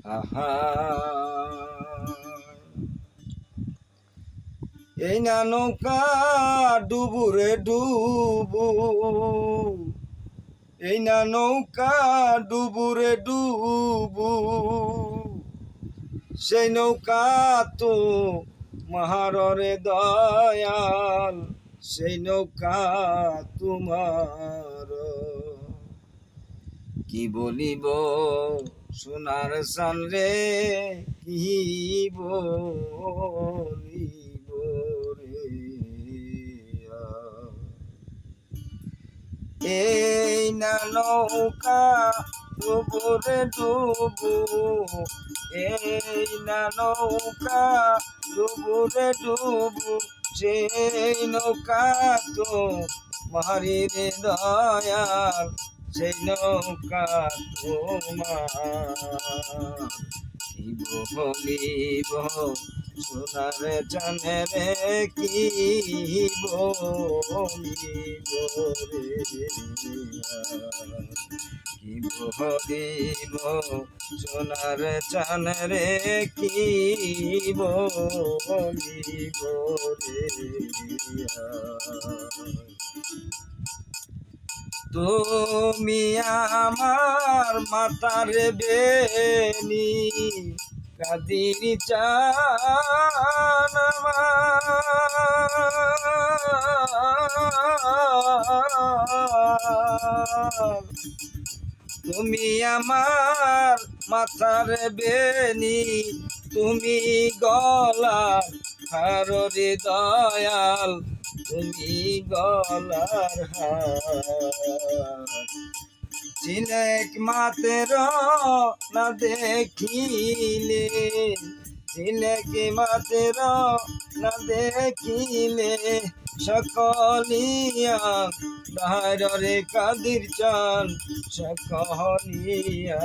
আহা এই না নৌকা ডুবুরে ডুবু, এই না নৌকা ডুবুরে ডুবু, সেই নৌকা তো মহারে দয়াল, সেই নৌকা তোমার। কি বলিব সোনার সান রে, কি বলিব রে, এই না নৌকা ডুবুরে ডুবু, এই না নৌকা ডুবুরে ডুবু, সেই নৌকা তো মহারির দয়াল, সেই নৌকা তোমার। কি বলিব সোনার চানে রে, কি বলিব রে, কি বলিব সোনার চান রে, কি বলিব রে। তুমি আমার মাতার বেনি, কাদির চান আমার। তুমি আমার মাথার বেনি, তুমি গলার হারে দয়াল, তুমি গলার হার। ঝিলেক মাতের না দেখিলে, ঝিলেক মাতের না দেখিলে, সকলিয়া দাহরে কাদির চান, সকলিয়া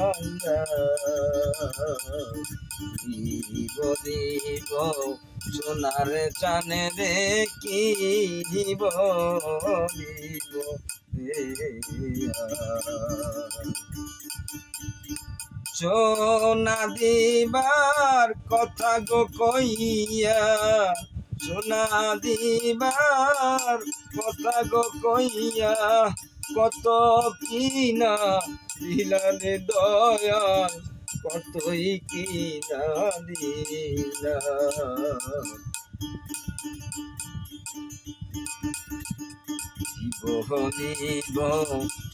কি বলিব সোনার চানে রে, কি বলিব রে। সোনা দিবার কথা গো কইয়া, সোনা দিবার কথা গো কইয়া, কত কিনা দিলানে দয়াল, কতই কিনা দিলা। বলিব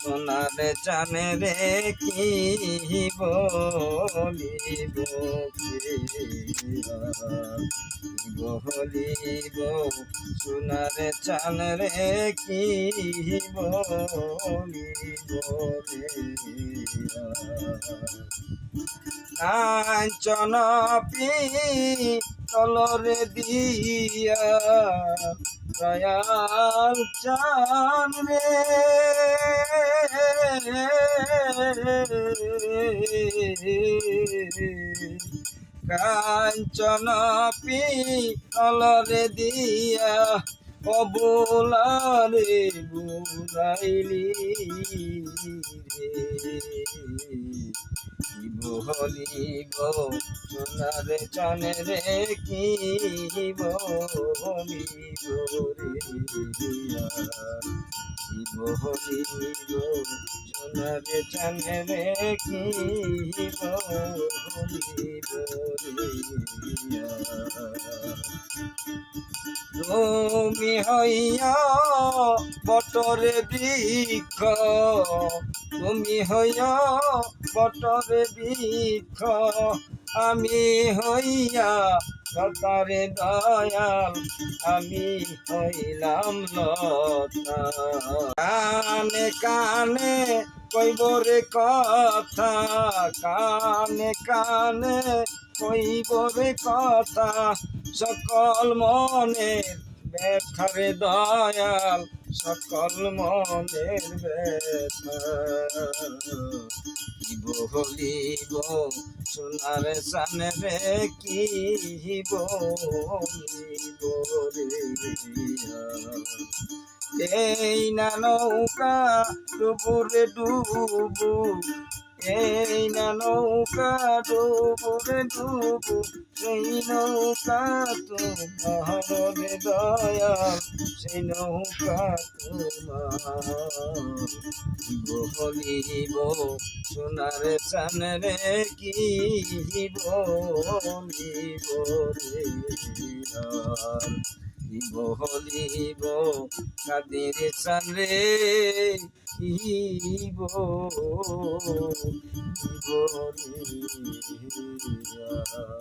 সোনার চানে রে, কি বলিব বলিব সোনার চান রে, কি বলিব রে। কাঞ্চন তলরে দিয়া দয়াল চান রে, কাঞ্চন তলরে দিয়া অবুলারে বুলাইলি রে। কি বলিব সোনার চানে রে, কি বলিব রে, কি বলিব সোনার চানে রে, কি বলিব রে। তুমি হইয়া বটরে বৃক্ষ, তুমি হইয়া বটরে বৃক্ষ, আমি হইয়া লতারে দয়াল, আমি হইলাম লতা। কানে কানে কইব রে কথা, কানে কানে কইব রে কথা, সকল মনের ব্যথারে দয়াল, সকল মনের ব্যথা। কি বলিব সোনার সানে রে, কি বলিব রে। এই না নৌকা ডুবুরে ডুবু, এই না নৌকা ডুবু রে ডুবু সেই নৌকা তোমার রে দয়াল সেই নৌকা তোমার বলিব সোনার চান রে কি বলিব রে আর কি বলিব কাদের চান রে কি বলিব রে আর